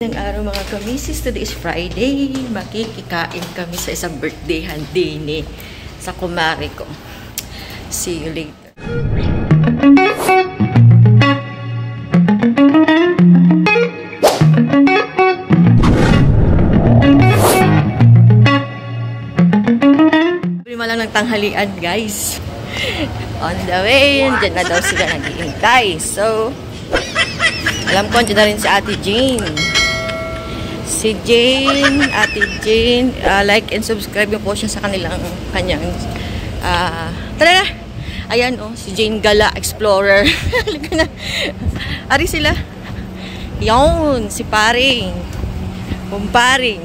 Ng araw mga kamisis, today is Friday. Makikikain kami sa isang birthday handini sa kumari ko. See you later. Lima lang ng tanghalian, guys. On the way, dyan na daw sila naghihintay. So, alam ko, dyan na rin si Ate Jane. Si Jane, Ate Jane, like and subscribe mo po siya sa kanyang tara na! Ayan oh, si Jane Gala Explorer. Halika na. Ari sila. Yun, si Paring. Kumparing.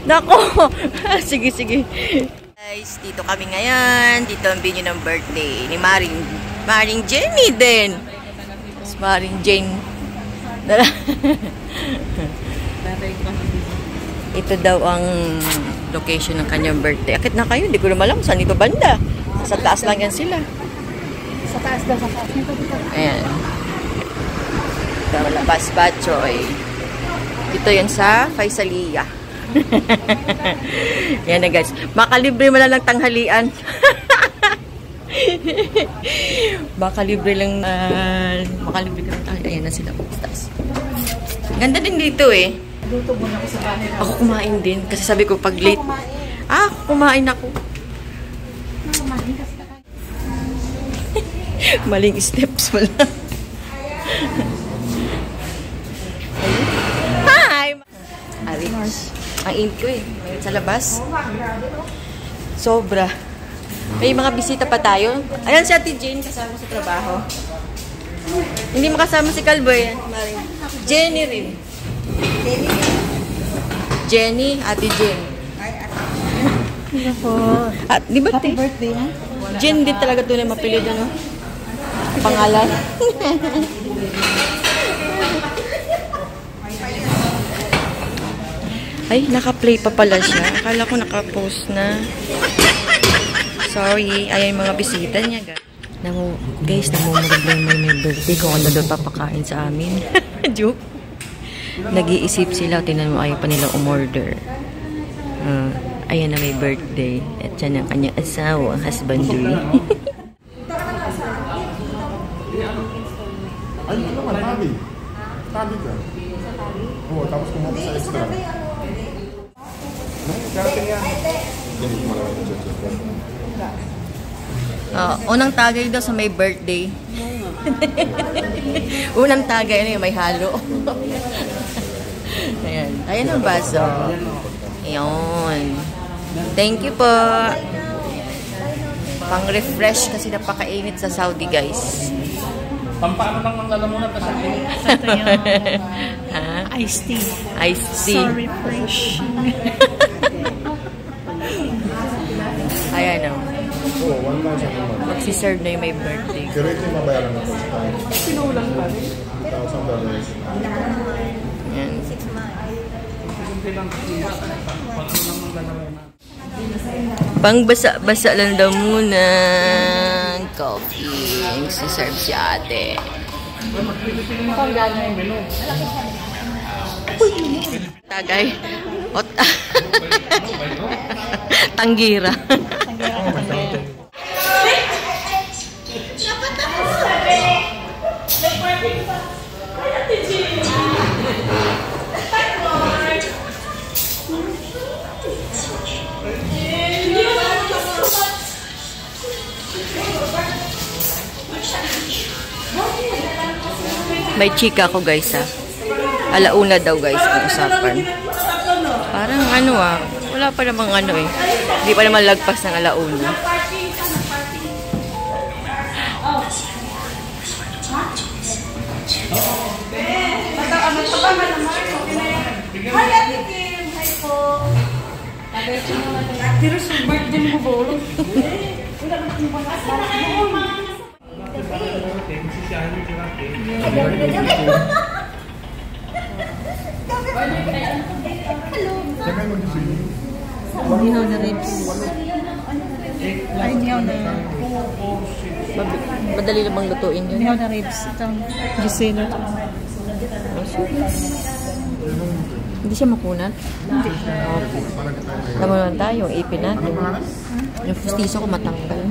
Nako! Sige, sige. Guys, dito kami ngayon. Dito ang venue ng birthday ni Maring Jenny din. Maring Jane. Ito daw ang location ng kanyang birthday. Akit na kayo, hindi ko naman alam saan ito banda. Sa taas lang yan sila. Sa taas daw, sa taas. Ayan. Labas Batchoy. Ito yan sa Faisalia. Yan na guys. Makalibre mo lang ng tanghalian. Makalibre lang makalibre ka ng tanghalian. Ayan na sila. Taas. Ganda din dito eh. Luto muna ako sa bahay. Ako kumain din. Kasi sabi ko pag late. Kumain ako. Kumain kasi kakain. Maling steps wala. Hi! Arich. Ang init ko eh. Mayroon sa labas. Sobra. May mga bisita pa tayo. Ayan si Ate Jane kasama sa trabaho. Hindi makasama si Calboy. Jenny rin. Jenny, Ate Jane. At di ba Happy birthday ha? Jen din talaga doon ay mapilid ano? Pangalan. Ay, naka-play pa pala siya. Akala ko naka-post na. Sorry. Ayan mga bisita niya. Guys, namumurag lang may birthday kung ano doon papakain sa amin. Joke. Nag-iisip sila. Tinan mo, ayaw pa nila umorder. Ayan na may birthday. At yan ang kanyang asawa, husbandry. Ay, ito naman, tabi. Tabi ka. Oo, tapos kumakas sa extra. Unang tagay daw sa may birthday. Unang tagay, ano yung may halo. Ayan. Ayan ang baso. Ayan. Thank you po. Pang-refresh kasi napakainit sa Saudi, guys. Pampaano lang ng lalamunan kasi Ito yung iced tea. Iced tea. So refreshing. Ayan o. Oo, 1,000 naman. Magsiserve na yung may birthday. Pero ito yung mabayaran na po. Sinulang pa rin. $1,000. Ayan. Pang-basa-basa lang daw muna. Coffee. Magsiserve si ate. Tagay. Tanggira. May chika ko guys ha. Alauna daw guys ang usapan. Parang ano wala pa namang ano eh. Hindi pa naman lagpas ng alauna. Pero sa birthday mo bolo. Ihaw na ribs. Ay, ihaw na. Madali namang lutuin yun. Ihaw na ribs. Itong gisino. Hindi siya makunat? Okay. Tama naman tayo, yung ipin natin. Yung pustiso ko matanggal.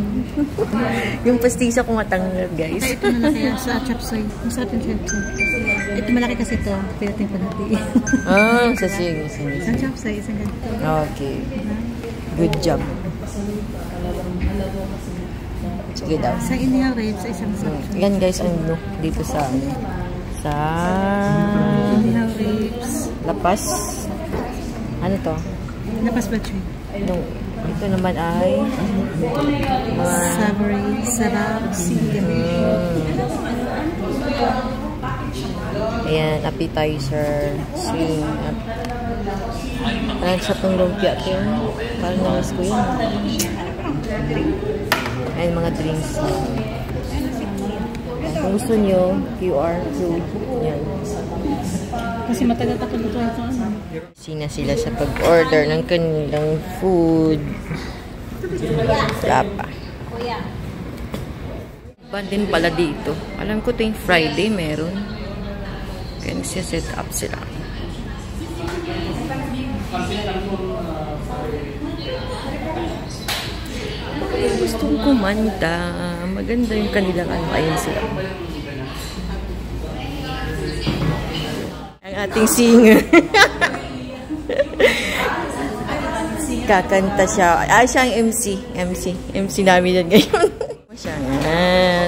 Yung pustiso ko matanggal, guys. Ito na lang kaya sa chapsoy. Masarap yung chapsoy. Ito malaki kasi ito. Pinating pa natin. Sa sige. Isang chapsoy, isang ganito. Okay. Good job. Sige daw. Isang inihaw ribs, isang chapsoy. Yan guys, ang look dito sa Inihaw ribs. Lapas. Ano to? Lapas ba siya? Ito naman ay Savory, sarap, sinigang. Ayan, appetizer. Swing. Ayan, sa pang lumpia ito yun. Parang nalas ko yun. Ayan, mga drinks. Kung gusto nyo, QR code. Yan. Kasi matagal pa ito ito. Sina sila sa pag-order ng kanilang food. Wala pa. Ban din pala dito. Alam ko ito yung Friday meron. Kaya nagsiset up sila. Gustong kumanta. Maganda yung kanilang ano. Ayun sila. Ang ating singer. Kakanta siya. Siya ang MC namin yan ngayon. Siya nga.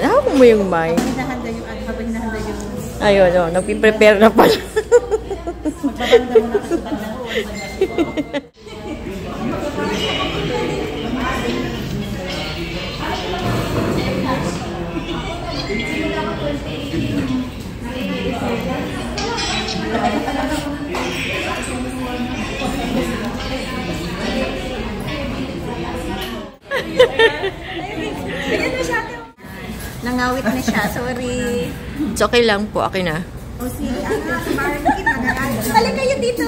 Hawak mo yung mic. Hinahanda yung ano, habang hinahanda yung... Ayun, nagpiprepare na pala. Magbabanda mo na sa banda. Nangawit na siya, sorry. It's okay lang po, akin na. O si Balik kayo dito.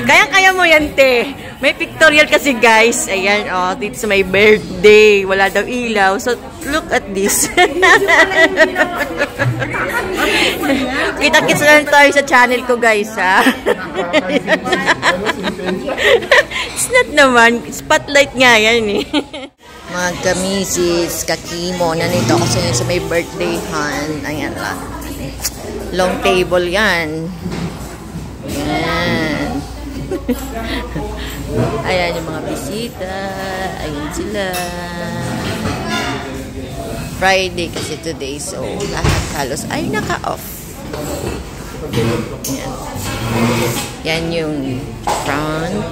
Kaya mo yan, te. May pictorial kasi, guys. Ayan, dito sa may birthday. Wala daw ilaw. So, look at this. Kita-kits lang tayo sa channel ko, guys, ha? It's not naman. Spotlight nga yan, eh. Mga kamisis, kakimo, nandito kasi sa may birthday han. Ayan lang. Long table yan. Ayan. Ayan yung mga bisita. Ayan sila. Friday kasi today. So, lahat halos ay naka-off. Ayan. Yan yung front.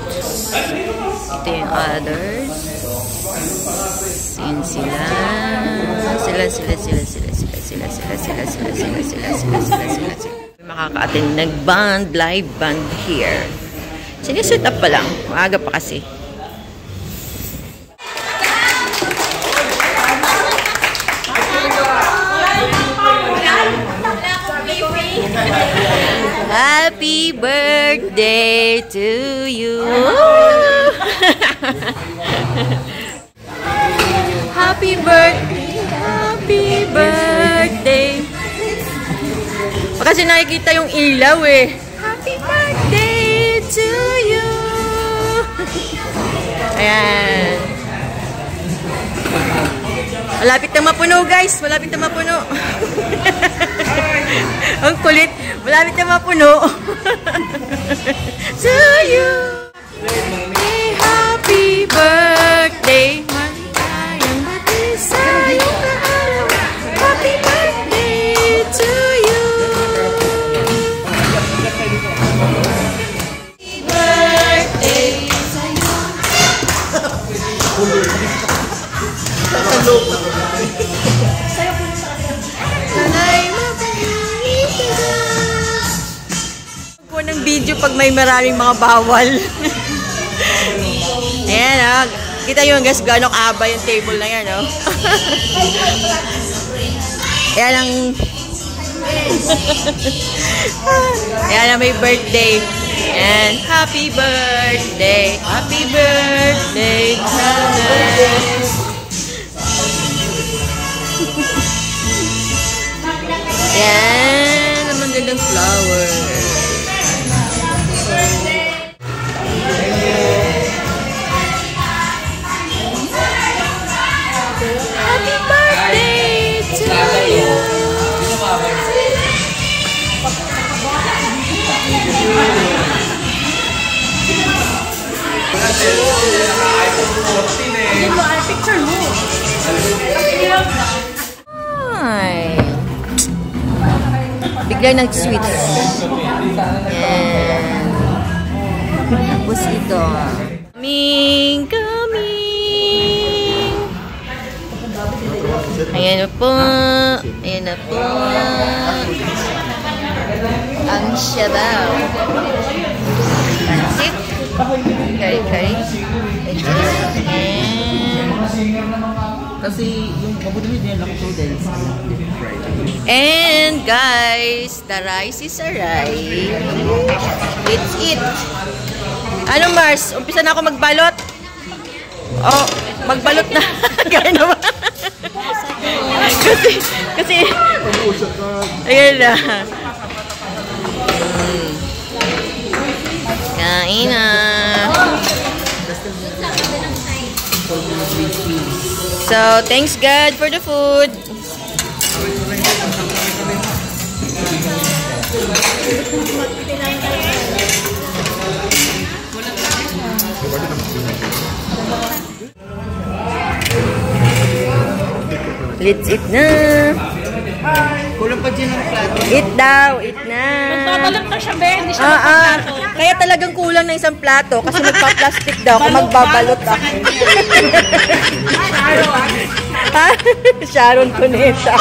Ito yung others. Ayan sila. Sila. Makaka-attend. Nag-band, live band here. Siniset up pa lang. Maaga pa kasi. Happy birthday to you. Happy birthday. Kasi nakikita yung ilaw eh. Happy birthday to you. Ayan. Malapit na mapuno, guys. Malapit na mapuno. Ang kulit. Malapit na mapuno. To you. Happy birthday. Maligayang bati sa iyong araw. Happy birthday to you. Happy birthday sa iyo. Sana'y po ng video pag may maraming mga bawal. Ayan, kita nyo guys, gano'ng aba yung table na yan, oh. Ayan ang... Ayan ang may birthday. Ayan, happy birthday. Happy birthday. Yan, ang magandang flower. Happy birthday to you. Picture mo. Ay. Biglang nag-sweets. Yan. Tapos ito. Coming. Ayan na po. Ayan na po. Ang shabaw. That's it. Kari-kari. Kasi yung mabuti niya lang noodles. And guys, the rice is arrived. Let's eat. Ano Mars? Umpisa na ako magbalot? Oh, magbalot na. Gano'n naman. kasi, ayan na. Kain na. So, thanks God for the food. Let's eat na. Kulang pa dyan ang plato. Eat daw, eat na. Magbabalot na siya, Ben. Hindi siya Kaya talagang kulang na isang plato kasi nagpa-plastic daw kung magbabalot ako. Sharon Cuneta.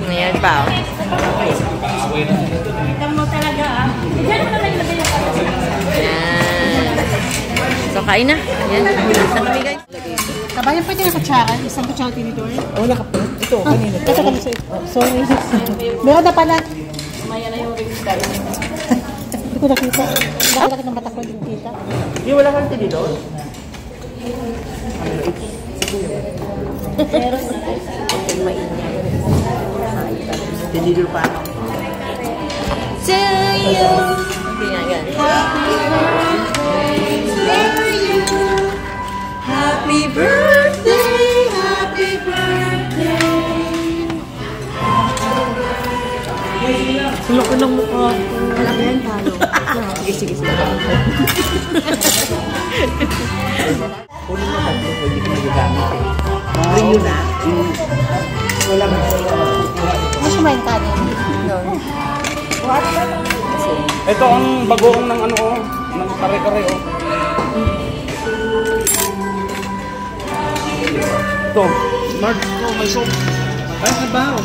Ayan pa. Kita mo talaga, ah. Diyan mo talaga nilagay yung Ayan. So, kain na. Ayan. Saan kami, guys? Kabayan pa din ang kutsara. Isang kutsara tinidor. Oh, nakapot. Ito, kanina. Ito kami sa sorry. Meron na pala. Maya na yung rings dahil. Hindi ko nakita. Nakita ng mata ko hindi kita. Yung wala kang tinidor? Meron na. Tinidor pa. To you. Ayan. Happy birthday, happy birthday. Sulok ko ng mukha ko. Wala ka yan, talo. Sige. Kunin mo tatlo ko, hindi ko magagamit eh. Bring yun na. Wala mo. Ano siya may kanin? No. Ito ang bagoong ng ano oh, ng kare-kare oh. Ito, Mark, ito may soup. Ay, nabaw.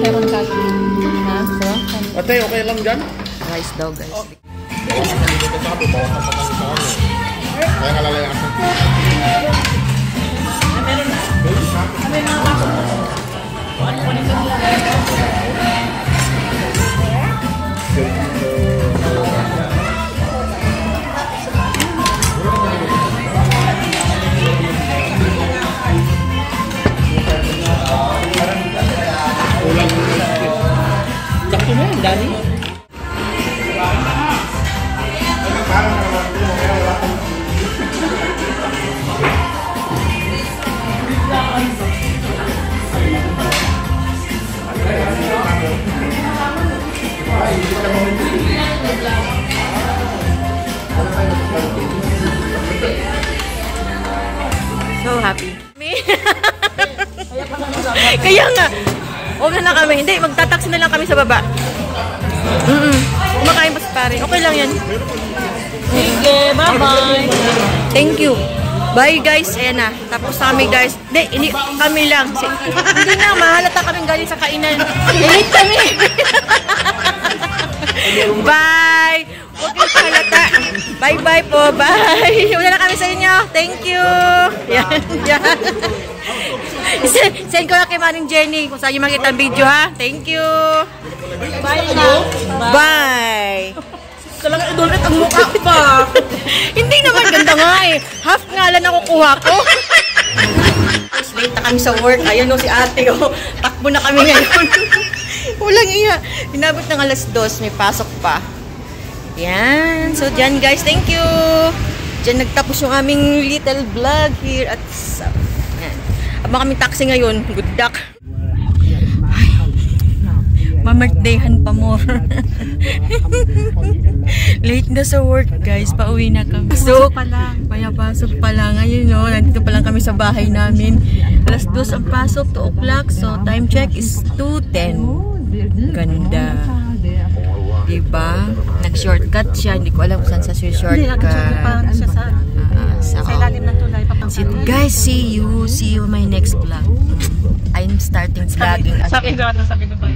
Meron kanin. Ha? So? Ate, okay lang dyan? Rice daw, guys. Kaya kalalayasan. Sakto mo yan, Dani. So happy. Kaya nga. Huwag na kami. Hindi, magtataksi na lang kami sa baba. Kumakain pa si pare. Okay lang yan. Sige, bye-bye. Thank you. Bye guys. Ayan na. Tapos na kami guys. Hindi kami lang. Hindi na. Mahalata kami galing sa kainan. Elite kami. Bye. Huwag kayong halata. Bye-bye po. Bye. Wala na kami sa inyo. Thank you. Yan. Send ko na kay Maring Jenny kung saan yung makita ang video ha. Thank you. Bye na. Bye. Talaga idolit ang mukha pa. Hindi naman ganda nga eh. Half nga lang nakukuha ko. Guys, late na kami sa work. Ayan o si ate o. Takbo na kami ngayon. Walang iya. Inabot ng alas 2. May pasok pa. Yan. So, dyan guys. Thank you. Dyan nagtapos yung aming little vlog here at yan. Abang kami taxi ngayon. Good luck. Mamertdayhan pa more. Late na sa work guys. Pauwi na kami. So, pasok pa lang. Ayun no. Nandito pa lang kami sa bahay namin. Alas 2 ang pasok. 2 o'clock. So, time check is 2:10. Ganda. Diba? Nag-shortcut siya. Hindi ko alam kung saan sa shortcut. Parang siya sa ilalim ng tulay. Guys, see you in my next vlog. I'm starting vlogging. Sabi ko ba?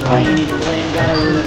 I ain't even playing guy.